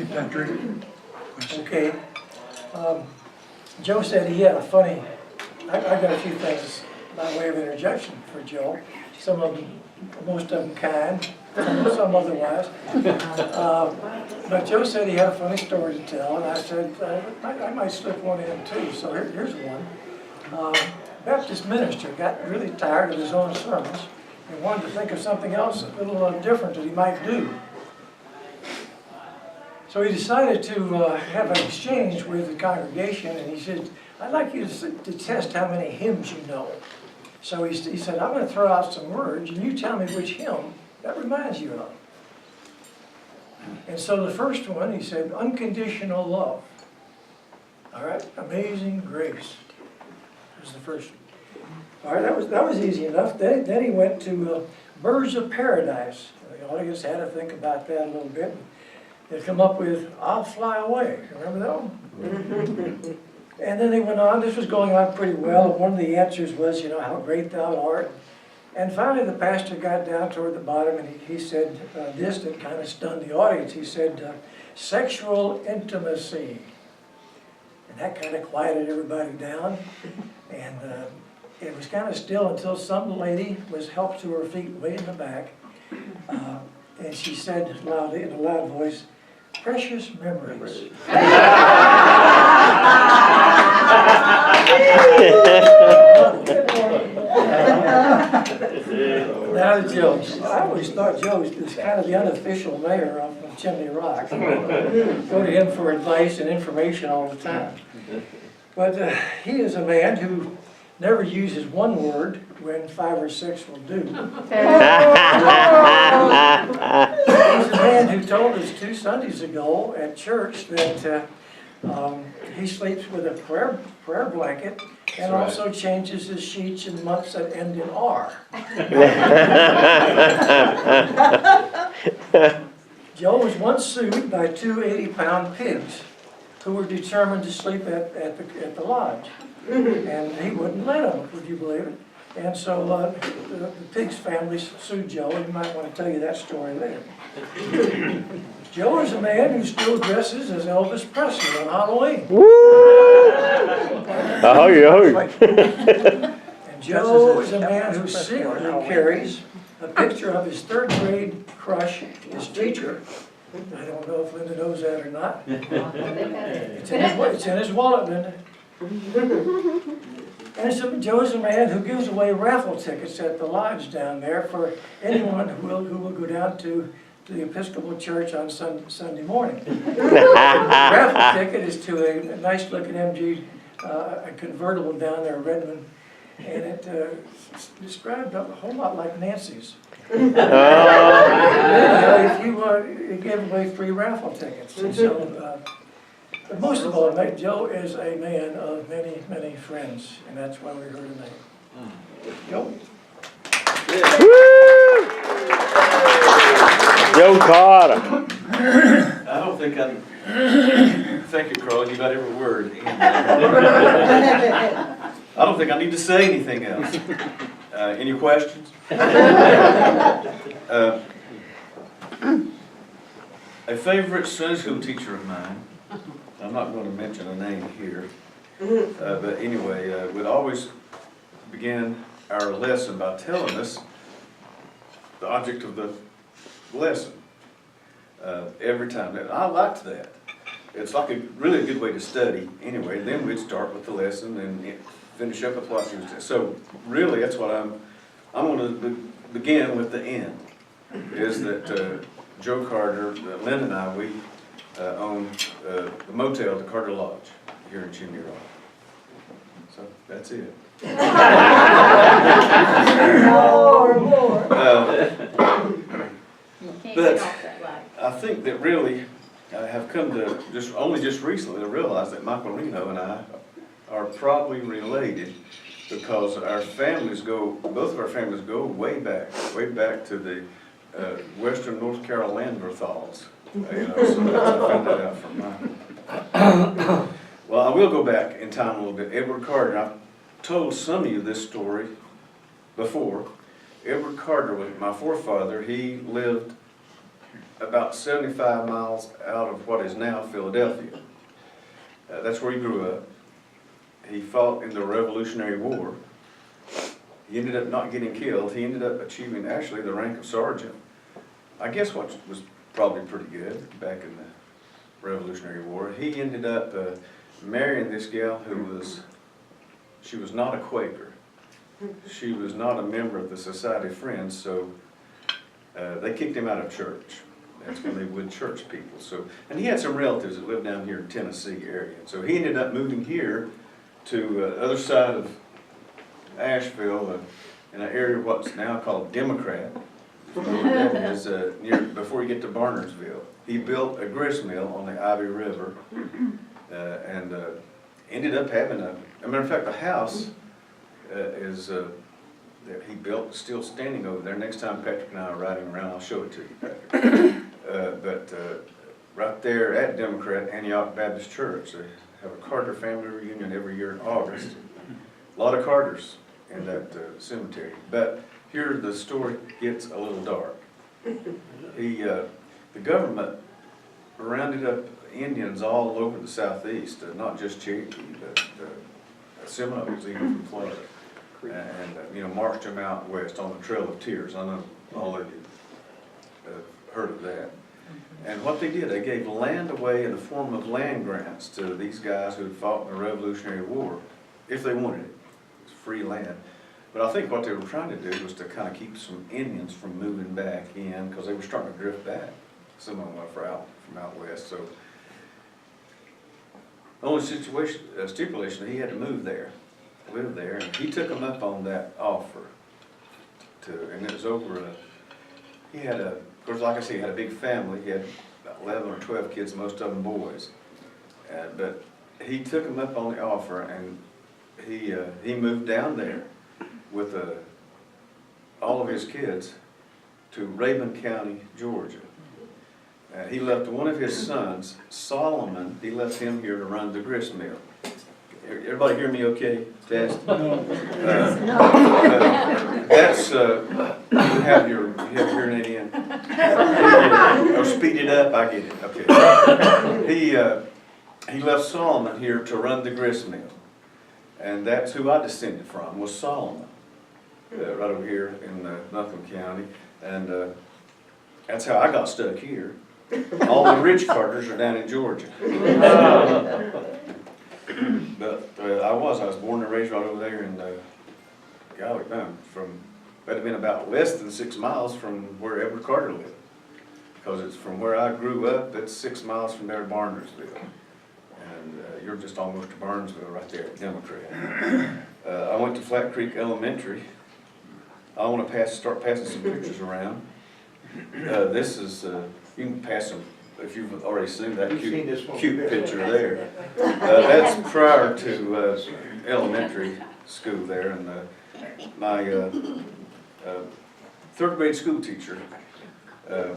Patrick. Okay. Joe said he had a funny, I got a few things by way of interjection for Joe. Some of them, most of them kind, some otherwise. But Joe said he had a funny story to tell, and I said, I might slip one in too, so here's one. Baptist minister got really tired of his own sermons and wanted to think of something else a little different that he might do. So he decided to have an exchange with the congregation, and he said, I'd like you to test how many hymns you know. So he said, I'm going to throw out some words, and you tell me which hymn that reminds you of. And so the first one, he said, Unconditional Love. All right, Amazing Grace was the first one. All right, that was easy enough. Then he went to Birds of Paradise. The audience had to think about that a little bit. They come up with I'll Fly Away. Remember that one? And then they went on. This was going on pretty well. One of the answers was, how great thou art. And finally the pastor got down toward the bottom and he said this that kind of stunned the audience. He said, sexual intimacy. And that kind of quieted everybody down. And it was kind of still until some lady was helped to her feet way in the back. And she said loudly, in a loud voice, precious memories. Now Joe, I always thought Joe was kind of the unofficial mayor of Chimney Rock. Go to him for advice and information all the time. But he is a man who never uses one word when 5 or 6 will do. He's a man who told us 2 Sundays ago at church that he sleeps with a prayer blanket and also changes his sheets in months that end in R. Joe was once sued by 2 80-pound pigs who were determined to sleep at the lodge. And he wouldn't let them, would you believe it? And so the pig's family sued Joe, and you might want to tell you that story later. Joe is a man who still dresses as Elvis Presley on Halloween. Woo! And Joe is a man who secretly carries a picture of his 3rd grade crush, his teacher. I don't know if Linda knows that or not. It's in his wallet, Linda. And so Joe's a man who gives away raffle tickets at the lodge down there for anyone who will go down to the Episcopal Church on Sunday morning. The raffle ticket is to a nice-looking MG, a convertible down there in Redmond, and it described a whole lot like Nancy's. If you gave away 3 raffle tickets. And so, but most of all, Joe is a man of many, many friends, and that's why we're here tonight. Joe? Joe Carter. I don't think I'm. Thank you, Carl. You got every word. I don't think I need to say anything else. Any questions? A favorite Sunday school teacher of mine, I'm not going to mention a name here, but anyway, would always begin our lesson by telling us the object of the lesson every time. And I liked that. It's like a really good way to study anyway. Then we'd start with the lesson and finish up with what he was doing. So really, that's what I'm going to begin with the end. Is that Joe Carter, Lynn and I, we own the motel, the Carter Lodge, here in Chimney Rock. So that's it. But I think that really I have come to just recently to realize that Michael Reno and I are probably related because our families both of our families go way back to the Western North Carolina Neanderthals. So I found that out from Michael. Well, I will go back in time a little bit. Edward Carter, I've told some of you this story before. Edward Carter was my forefather. He lived about 75 miles out of what is now Philadelphia. That's where he grew up. He fought in the Revolutionary War. He ended up not getting killed. He ended up achieving actually the rank of sergeant. I guess what was probably pretty good back in the Revolutionary War. He ended up marrying this gal who she was not a Quaker. She was not a member of the Society of Friends, so they kicked him out of church. That's when they would church people. So, and he had some relatives that lived down here in Tennessee area. So he ended up moving here to the other side of Asheville, in an area what's now called Democrat. That is near, before you get to Barnersville. He built a grist mill on the Ivy River, and ended up having a matter of fact, the house that he built still standing over there. Next time Patrick and I are riding around, I'll show it to you, Patrick. But right there at Democrat Antioch Baptist Church, they have a Carter family reunion every year in August. A lot of Carters in that cemetery. But here the story gets a little dark. The government rounded up Indians all over the southeast, not just Cherokee, but Seminoles even from Florida, and marched them out west on the Trail of Tears. I know all of you have heard of that. And what they did, they gave land away in the form of land grants to these guys who had fought in the Revolutionary War, if they wanted it. It's free land. But I think what they were trying to do was to kind of keep some Indians from moving back in, because they were starting to drift back. Some of them were from out west. So the only stipulation, he had to move there, live there, and he took them up on that offer. And it was over. He had of course, like I say, he had a big family. He had about 11 or 12 kids, most of them boys. But he took them up on the offer, and he moved down there with all of his kids to Rabun County, Georgia. He left one of his sons, Solomon, he left him here to run the grist mill. Everybody hear me okay? Test? That's, you have your hearing aid in? Or speed it up, I get it, okay. He left Solomon here to run the grist mill. And that's who I descended from, was Solomon, right over here in Buncombe County. And that's how I got stuck here. All the rich Carters are down in Georgia. But I was born and raised right over there in golly, that'd have been about less than 6 miles from where Edward Carter lived. Because it's from where I grew up, it's 6 miles from there to Barnersville. And you're just almost to Barnesville right there at Democrat. I went to Flat Creek Elementary. I want to start passing some pictures around. This is, you can pass them if you've already seen that cute picture there. That's prior to elementary school there, and my third grade school teacher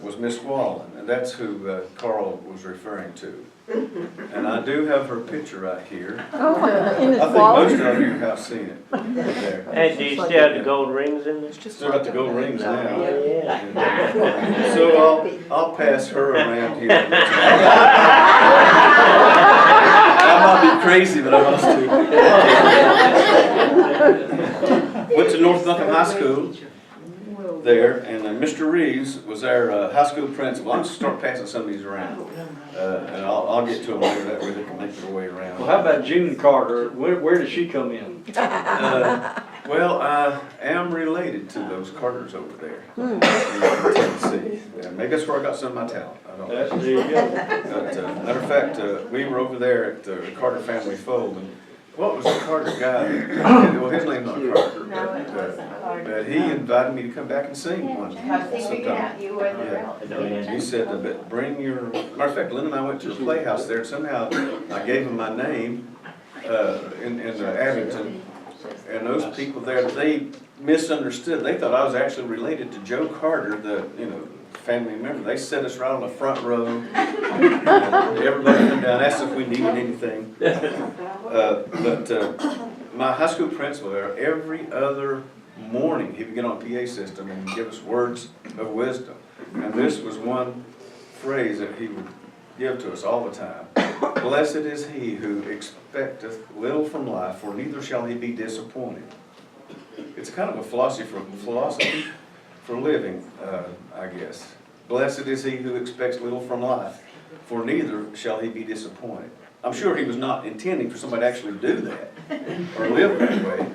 was Miss Wallen, and that's who Carl was referring to. And I do have her picture right here. Oh, I think most of you have seen it. There. Hey, do you still have the gold rings in there? Still got the gold rings now. Yeah. And, so I'll pass her around here. I might be crazy, but I must do. Went to North Buncombe High School there, and Mr. Reeves was our high school principal. I'm going to start passing some of these around, and I'll get to them later, that way they can make their way around. Well, how about June Carter? Where does she come in? Well, I am related to those Carters over there in Tennessee. Maybe that's where I got some of my talent. I don't know. There you go. But, matter of fact, we were over there at the Carter family fold, and what was the Carter guy? Well, his name's not Carter. No, it wasn't Carter. But he invited me to come back and sing one Because he figured sometime. out you were the relative. He said, but bring your, matter of fact, Lynn and I went to the playhouse there, and somehow I gave him my name in Abington, and those people there, they misunderstood. They thought I was actually related to Joe Carter, the family member. They set us right on the front row. Everybody come down, asked if we needed anything. But my high school principal there, every other morning, he would get on a PA system and give us words of wisdom. And this was one phrase that he would give to us all the time. Blessed is he who expecteth little from life, for neither shall he be disappointed. It's kind of a philosophy for living, I guess. Blessed is he who expects little from life, for neither shall he be disappointed. I'm sure he was not intending for somebody to actually do that or live that way.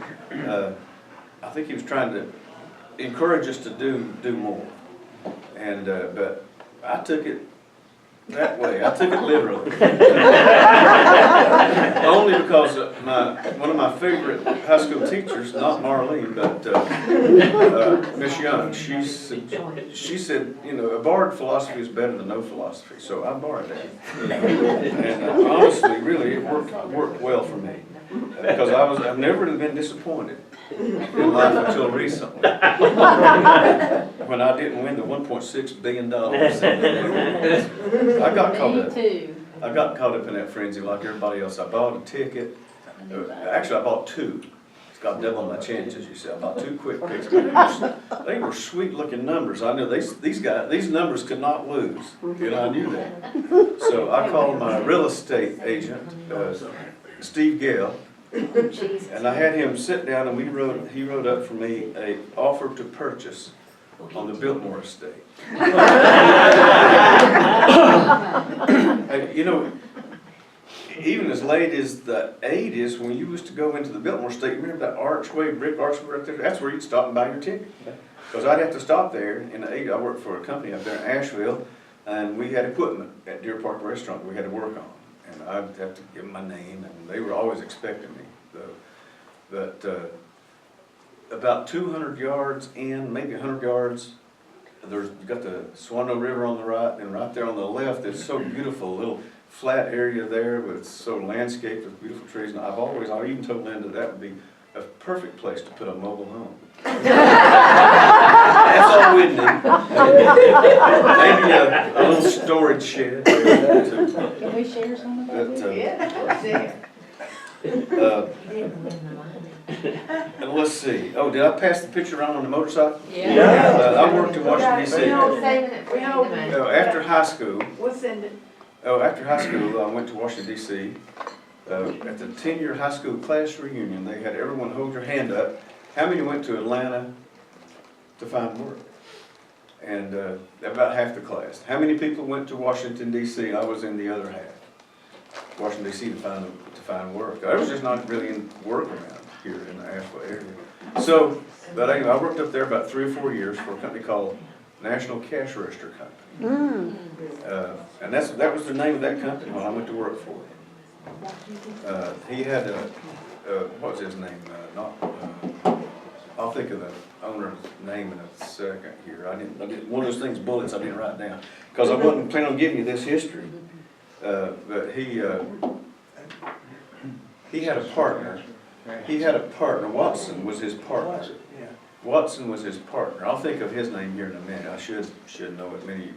I think he was trying to encourage us to do more. And but I took it that way. I took it literally. Only because one of my favorite high school teachers, not Marlene, but Miss Young, she said, you know, a borrowed philosophy is better than no philosophy. So I borrowed that. And honestly, really, it worked well for me. Because I've never been disappointed in life until recently. When I didn't win the $1.6 billion. I got caught up. Me too. I got caught up in that frenzy like everybody else. I bought a ticket. Actually, I bought two. It's got double my chances, you see. I bought two quick picks. They were sweet looking numbers. I knew these numbers could not lose. And I knew that. So I called my real estate agent, Steve Gale, and I had him sit down and he wrote up for me a offer to purchase on the Biltmore estate. And, you know, even as late as the 80s, when you used to go into the Biltmore estate, remember that archway, brick archway right there? That's where you'd stop and buy your ticket. Because I'd have to stop there in the 80s. I worked for a company up there in Asheville, and we had equipment at Deer Park Restaurant we had to work on. And I'd have to give them my name, and they were always expecting me. But about 200 yards in, maybe 100 yards, you've got the Swano River on the right, and right there on the left, it's so beautiful, a little flat area there, but it's so landscaped with beautiful trees. And I even told Linda that would be a perfect place to put a mobile home. That's all we'd need. Maybe a little storage shed. Can we share some of that? And let's see. Oh, did I pass the picture around on the motorcycle? Yeah. I worked in Washington, D.C. Saving it for you. After high school, We'll send it. after high school, I went to Washington, D.C. At the 10-year high school class reunion, they had everyone hold your hand up. How many went to Atlanta to find work? And about half the class. How many people went to Washington, D.C.? I was in the other half. Washington, D.C. to find work. I was just not really in work around here in the Asheville area. So, but anyway, I worked up there about 3 or 4 years for a company called National Cash Register Company. And that was the name of that company when I went to work for it. He had what was his name? I'll think of the owner's name in a second here. I didn't one of those things, bullets, I didn't write down. Because I wasn't planning on giving you this history. But he had a partner. He had a partner. Watson was his partner. Watson was his partner. I'll think of his name here in a minute. I should know it. Many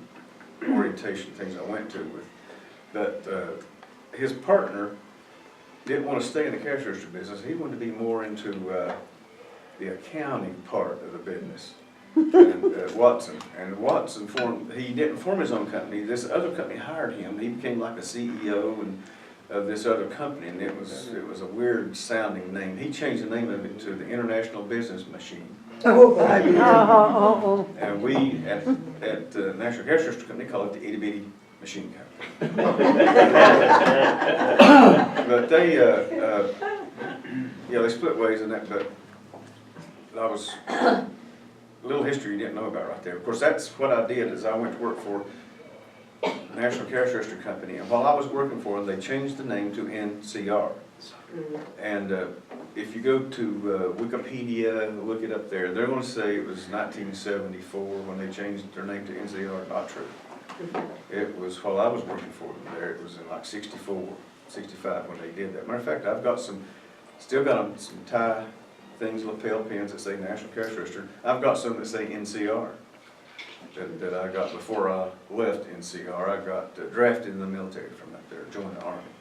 orientation things I went to with. But his partner didn't want to stay in the cash register business. He wanted to be more into the accounting part of the business. And Watson. And Watson he didn't form his own company. This other company hired him. He became like a CEO of this other company, and it was a weird sounding name. He changed the name of it to the International Business Machine. And we at the National Cash Register Company call it the Itty Bitty Machine Company. But they split ways in that. But I was a little history you didn't know about right there. Of course, that's what I did. Is I went to work for National Cash Register Company, and while I was working for them, they changed the name to NCR. And if you go to Wikipedia, look it up there, they're going to say it was 1974 when they changed their name to NCR. Not true. It was while I was working for them there. It was in like 64, 65 when they did that. Matter of fact, I've got still got some tie things, lapel pins that say National Cash Register. I've got some that say NCR. That I got before I left NCR. I got drafted in the military from up there, joined the Army.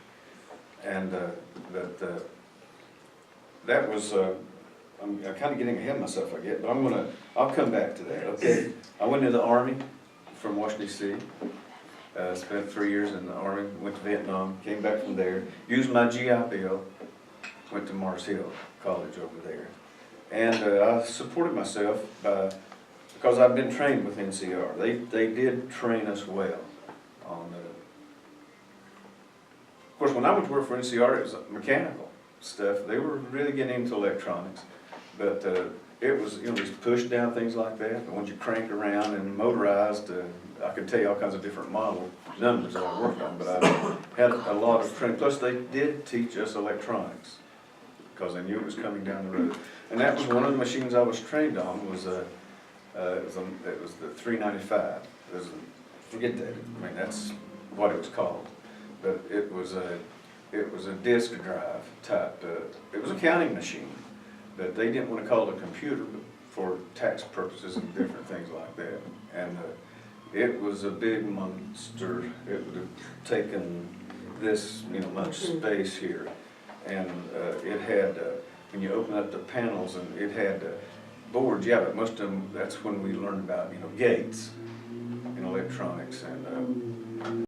And that was, I'm kind of getting ahead of myself, I get, but I'll come back to that, okay? I went into the Army from Washington D.C. Spent 3 years in the Army, went to Vietnam, came back from there, used my GI Bill, went to Mars Hill College over there. And I supported myself because I've been trained with NCR. They did train us well on of course, when I went to work for NCR, it was mechanical stuff. They were really getting into electronics. But it was, these push down things like that, the ones you crank around and motorized. I could tell you all kinds of different model numbers that I worked on, but I had a lot of training. Plus, they did teach us electronics because they knew it was coming down the road. And that was one of the machines I was trained on. It was the 395. Forget that. I mean, that's what it was called. But it was a disk drive type. It was a counting machine, but they didn't want to call it a computer for tax purposes and different things like that. And it was a big monster. It would have taken this, much space here, and it had when you open up the panels, and it had boards. Yeah, but most of them. That's when we learned about gates in electronics and.